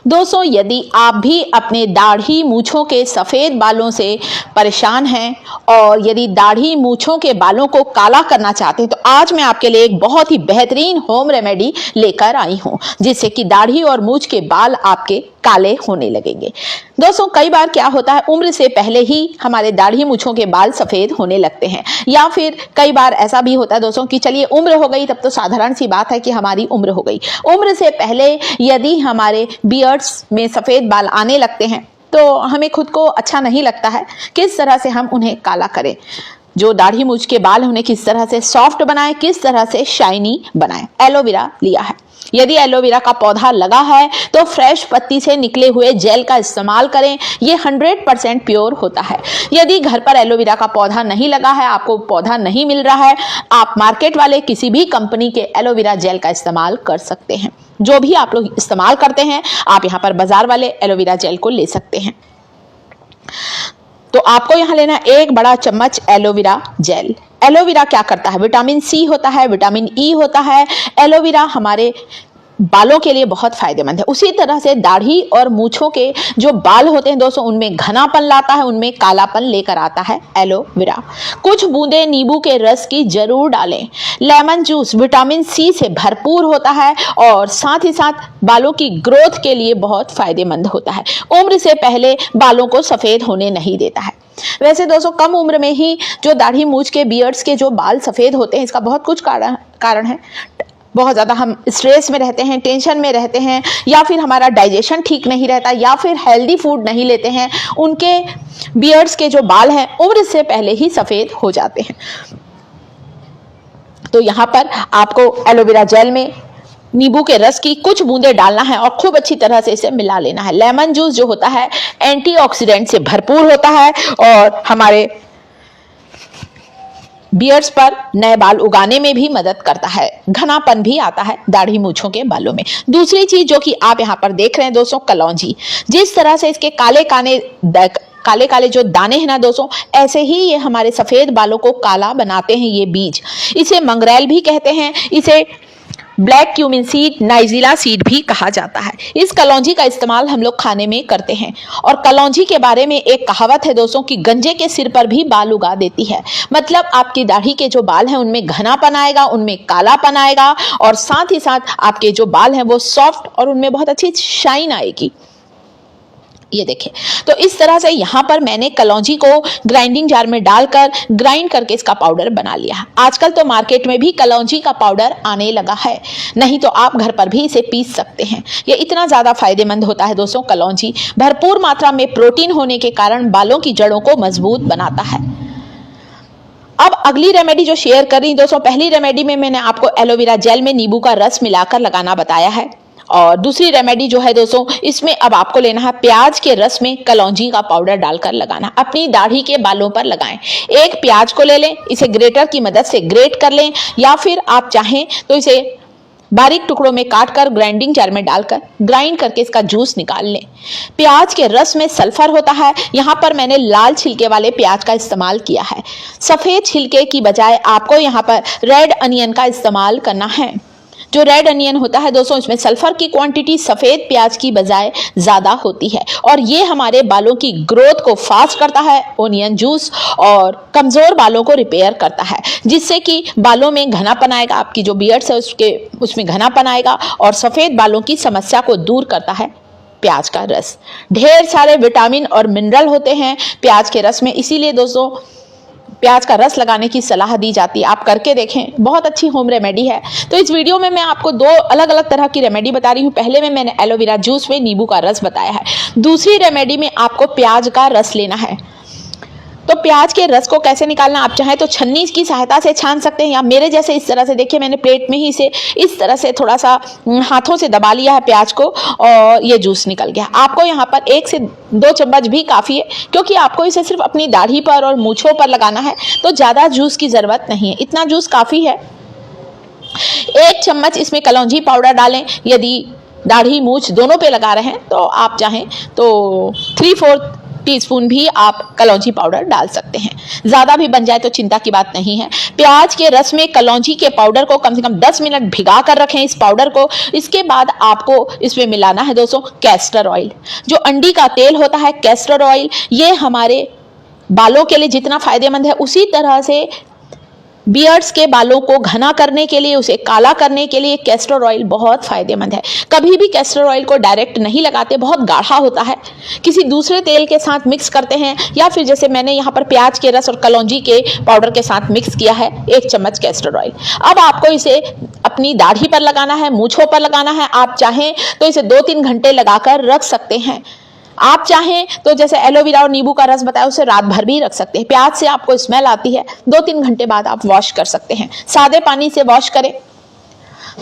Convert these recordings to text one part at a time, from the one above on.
दोस्तों, यदि आप भी अपने दाढ़ी मूंछों के सफ़ेद बालों से परेशान हैं और यदि दाढ़ी मूंछों के बालों को काला करना चाहते हैं तो आज मैं आपके लिए एक बहुत ही बेहतरीन होम रेमेडी लेकर आई हूं, जिससे कि दाढ़ी और मूंछ के बाल आपके काले होने लगेंगे। दोस्तों, कई बार क्या होता है, उम्र से पहले ही हमारे दाढ़ी मूंछों के बाल सफ़ेद होने लगते हैं, या फिर कई बार ऐसा भी होता है दोस्तों कि चलिए उम्र हो गई, तब तो साधारण सी बात है कि हमारी उम्र हो गई। उम्र से पहले यदि हमारे बियर्ड्स में सफ़ेद बाल आने लगते हैं तो हमें खुद को अच्छा नहीं लगता है। किस तरह से हम उन्हें काला करें, जो दाढ़ी मूंछ के बाल उन्हें किस तरह से सॉफ्ट बनाएं, किस तरह से शाइनी बनाएं। एलोवेरा लिया है। यदि एलोवेरा का पौधा लगा है तो फ्रेश पत्ती से निकले हुए जेल का इस्तेमाल करें, ये 100% प्योर होता है। यदि घर पर एलोवेरा का पौधा नहीं लगा है, आपको पौधा नहीं मिल रहा है, आप मार्केट वाले किसी भी कंपनी के एलोवेरा जेल का इस्तेमाल कर सकते हैं। जो भी आप लोग इस्तेमाल करते हैं, आप यहाँ पर बाजार वाले एलोवेरा जेल को ले सकते हैं। तो आपको यहाँ लेना 1 बड़ा चम्मच एलोवेरा जेल। एलोवेरा क्या करता है, विटामिन सी होता है, विटामिन ई होता है। एलोवेरा हमारे बालों के लिए बहुत फायदेमंद है। उसी तरह से दाढ़ी और मूंछों के जो बाल होते हैं दोस्तों, उनमें घनापन लाता है, उनमें कालापन लेकर आता है एलोवेरा। कुछ बूंदे नींबू के रस की जरूर डालें। लेमन जूस विटामिन सी से भरपूर होता है और साथ ही साथ बालों की ग्रोथ के लिए बहुत फायदेमंद होता है। उम्र से पहले बालों को सफ़ेद होने नहीं देता है। वैसे दोस्तों, कम उम्र में ही जो दाढ़ी मूंछ के बियर्ड्स के जो बाल सफ़ेद होते हैं, इसका बहुत कुछ कारण है। बहुत ज़्यादा हम स्ट्रेस में रहते हैं, टेंशन में रहते हैं, या फिर हमारा डाइजेशन ठीक नहीं रहता, या फिर हेल्दी फूड नहीं लेते हैं, उनके बियर्ड्स के जो बाल हैं उम्र से पहले ही सफ़ेद हो जाते हैं। तो यहाँ पर आपको एलोवेरा जेल में नींबू के रस की कुछ बूंदें डालना है और खूब अच्छी तरह से इसे मिला लेना है। लेमन जूस जो होता है एंटीऑक्सीडेंट से भरपूर होता है और हमारे बियर्ड्स पर नए बाल उगाने में भी मदद करता है। घनापन भी आता है दाढ़ी मूंछों के बालों में। दूसरी चीज जो कि आप यहाँ पर देख रहे हैं दोस्तों, कलौंजी। जिस तरह से इसके काले काले जो दाने हैं ना दोस्तों, ऐसे ही ये हमारे सफेद बालों को काला बनाते हैं। ये बीज, इसे मंगरेल भी कहते हैं, इसे ब्लैक क्यूमिन सीड, नाइजीला सीड भी कहा जाता है। इस कलौंजी का इस्तेमाल हम लोग खाने में करते हैं। और कलौंजी के बारे में एक कहावत है दोस्तों कि गंजे के सिर पर भी बाल उगा देती है। मतलब आपकी दाढ़ी के जो बाल हैं उनमें घनापन आएगा, उनमें कालापन आएगा और साथ ही साथ आपके जो बाल हैं वो सॉफ्ट और उनमें बहुत अच्छी शाइन आएगी। ये देखें, तो इस तरह से यहाँ पर मैंने कलौंजी को ग्राइंडिंग जार में डालकर ग्राइंड करके इसका पाउडर बना लिया है। आजकल तो मार्केट में भी कलौंजी का पाउडर आने लगा है, नहीं तो आप घर पर भी इसे पीस सकते हैं। ये इतना ज़्यादा फायदेमंद होता है दोस्तों कलौंजी। भरपूर मात्रा में प्रोटीन होने के कारण बालों की जड़ों को मजबूत बनाता है। अब अगली रेमेडी जो शेयर कर रही हूं दोस्तों, पहली रेमेडी में मैंने आपको एलोवेरा जेल में नींबू का रस मिलाकर लगाना बताया है, और दूसरी रेमेडी जो है दोस्तों, इसमें अब आपको लेना है प्याज के रस में कलौंजी का पाउडर डालकर लगाना। अपनी दाढ़ी के बालों पर लगाएं। एक प्याज को ले लें, इसे ग्रेटर की मदद से ग्रेट कर लें, या फिर आप चाहें तो इसे बारीक टुकड़ों में काटकर ग्राइंडिंग जार में डालकर ग्राइंड करके इसका जूस निकाल लें। प्याज के रस में सल्फर होता है। यहाँ पर मैंने लाल छिलके वाले प्याज का इस्तेमाल किया है। सफ़ेद छिलके की बजाय आपको यहाँ पर रेड अनियन का इस्तेमाल करना है। जो रेड अनियन होता है दोस्तों, इसमें सल्फर की क्वांटिटी सफ़ेद प्याज की बजाय ज़्यादा होती है और ये हमारे बालों की ग्रोथ को फास्ट करता है। ओनियन जूस और कमज़ोर बालों को रिपेयर करता है, जिससे कि बालों में घनापन आएगा, आपकी जो बियर्ड्स है उसमें घनापन आएगा और सफ़ेद बालों की समस्या को दूर करता है प्याज का रस। ढेर सारे विटामिन और मिनरल होते हैं प्याज के रस में, इसीलिए दोस्तों प्याज का रस लगाने की सलाह दी जाती है। आप करके देखें, बहुत अच्छी होम रेमेडी है। तो इस वीडियो में मैं आपको 2 अलग अलग तरह की रेमेडी बता रही हूँ। पहले में मैंने एलोवेरा जूस में नींबू का रस बताया है। दूसरी रेमेडी में आपको प्याज का रस लेना है। तो प्याज के रस को कैसे निकालना, आप चाहें तो छन्नी की सहायता से छान सकते हैं, या मेरे जैसे इस तरह से, देखिए मैंने प्लेट में ही इसे इस तरह से थोड़ा सा हाथों से दबा लिया है प्याज को और ये जूस निकल गया। आपको यहाँ पर 1 से 2 चम्मच भी काफ़ी है, क्योंकि आपको इसे सिर्फ अपनी दाढ़ी पर और मूंछों पर लगाना है, तो ज़्यादा जूस की ज़रूरत नहीं है, इतना जूस काफ़ी है। 1 चम्मच इसमें कलौंजी पाउडर डालें। यदि दाढ़ी मूंछ दोनों पे लगा रहे हैं तो आप चाहें तो 3/4 टीस्पून भी आप कलौंजी पाउडर डाल सकते हैं। ज़्यादा भी बन जाए तो चिंता की बात नहीं है। प्याज के रस में कलौंजी के पाउडर को कम से कम 10 मिनट भिगा कर रखें इस पाउडर को। इसके बाद आपको इसमें मिलाना है दोस्तों कैस्टर ऑयल। जो अंडी का तेल होता है कैस्टर ऑयल, ये हमारे बालों के लिए जितना फायदेमंद है उसी तरह से बियर्ड्स के बालों को घना करने के लिए, उसे काला करने के लिए कैस्टर ऑयल बहुत फायदेमंद है। कभी भी कैस्टर ऑयल को डायरेक्ट नहीं लगाते, बहुत गाढ़ा होता है, किसी दूसरे तेल के साथ मिक्स करते हैं या फिर जैसे मैंने यहाँ पर प्याज के रस और कलौंजी के पाउडर के साथ मिक्स किया है 1 चम्मच कैस्टर ऑयल। अब आपको इसे अपनी दाढ़ी पर लगाना है, मूंछों पर लगाना है। आप चाहें तो इसे 2-3 घंटे लगाकर रख सकते हैं। आप चाहें तो जैसे एलोवेरा और नींबू का रस बताया उसे रात भर भी रख सकते हैं। प्याज से आपको स्मेल आती है, 2-3 घंटे बाद आप वॉश कर सकते हैं। सादे पानी से वॉश करें।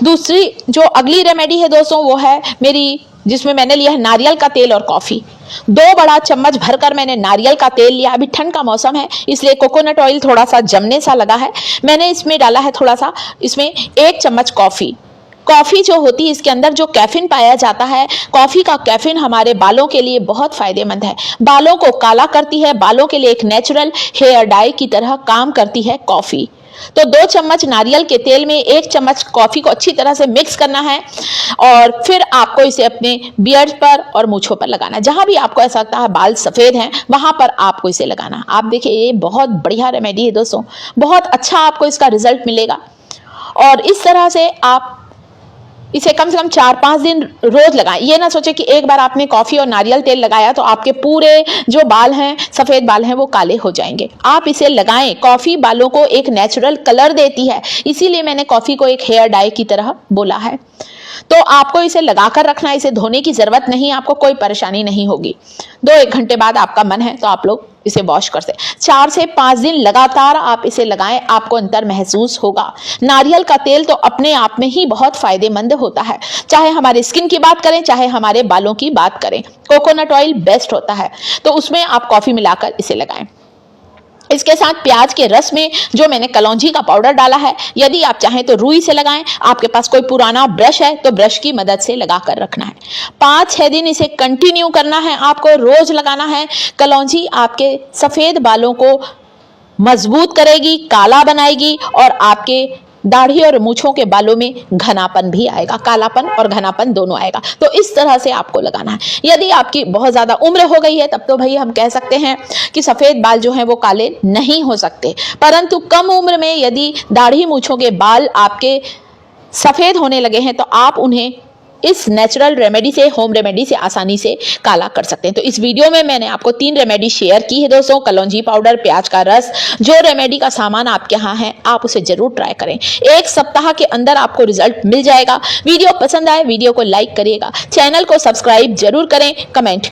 दूसरी जो अगली रेमेडी है दोस्तों वो है मेरी, जिसमें मैंने लिया है नारियल का तेल और कॉफी। 2 बड़ा चम्मच भरकर मैंने नारियल का तेल लिया। अभी ठंड का मौसम है इसलिए कोकोनट ऑयल थोड़ा सा जमने सा लगा है। मैंने इसमें डाला है थोड़ा सा, इसमें 1 चम्मच कॉफी। कॉफ़ी जो होती है इसके अंदर जो कैफीन पाया जाता है, कॉफ़ी का कैफीन हमारे बालों के लिए बहुत फायदेमंद है। बालों को काला करती है, बालों के लिए एक नेचुरल हेयर डाई की तरह काम करती है कॉफ़ी। तो 2 चम्मच नारियल के तेल में 1 चम्मच कॉफ़ी को अच्छी तरह से मिक्स करना है और फिर आपको इसे अपने बियर्ड पर और मूंछों पर लगाना है। जहां भी आपको ऐसा लगता है बाल सफ़ेद हैं वहां पर आपको इसे लगाना। आप देखिए ये बहुत बढ़िया रेमेडी है दोस्तों, बहुत अच्छा आपको इसका रिजल्ट मिलेगा। और इस तरह से आप इसे कम से कम 4-5 दिन रोज लगाएं। ये ना सोचे कि एक बार आपने कॉफी और नारियल तेल लगाया तो आपके पूरे जो बाल हैं, सफेद बाल हैं, वो काले हो जाएंगे। आप इसे लगाएं। कॉफी बालों को एक नेचुरल कलर देती है, इसीलिए मैंने कॉफी को एक हेयर डाई की तरह बोला है। तो आपको इसे लगाकर रखना, इसे धोने की जरूरत नहीं, आपको कोई परेशानी नहीं होगी। 2-1 घंटे बाद आपका मन है तो आप लोग इसे वॉश कर सकते। 4 से 5 दिन लगातार आप इसे लगाएं, आपको अंतर महसूस होगा। नारियल का तेल तो अपने आप में ही बहुत फायदेमंद होता है, चाहे हमारे स्किन की बात करें चाहे हमारे बालों की बात करें। कोकोनट ऑयल बेस्ट होता है, तो उसमें आप कॉफी मिलाकर इसे लगाएं। इसके साथ प्याज के रस में जो मैंने कलौंजी का पाउडर डाला है, यदि आप चाहें तो रुई से लगाएं। आपके पास कोई पुराना ब्रश है तो ब्रश की मदद से लगाकर रखना है। 5-6 दिन इसे कंटिन्यू करना है, आपको रोज लगाना है। कलौंजी आपके सफेद बालों को मजबूत करेगी, काला बनाएगी और आपके दाढ़ी और मूंछों के बालों में घनापन भी आएगा, कालापन और घनापन दोनों आएगा। तो इस तरह से आपको लगाना है। यदि आपकी बहुत ज्यादा उम्र हो गई है तब तो भाई हम कह सकते हैं कि सफेद बाल जो हैं वो काले नहीं हो सकते, परंतु कम उम्र में यदि दाढ़ी मूंछों के बाल आपके सफेद होने लगे हैं तो आप उन्हें इस नेचुरल रेमेडी से, होम रेमेडी से आसानी से काला कर सकते हैं। तो इस वीडियो में मैंने आपको 3 रेमेडी शेयर की है दोस्तों, कलौंजी पाउडर, प्याज का रस। जो रेमेडी का सामान आपके यहाँ है आप उसे जरूर ट्राई करें। 1 सप्ताह के अंदर आपको रिजल्ट मिल जाएगा। वीडियो पसंद आए वीडियो को लाइक करिएगा, चैनल को सब्सक्राइब जरूर करें, कमेंट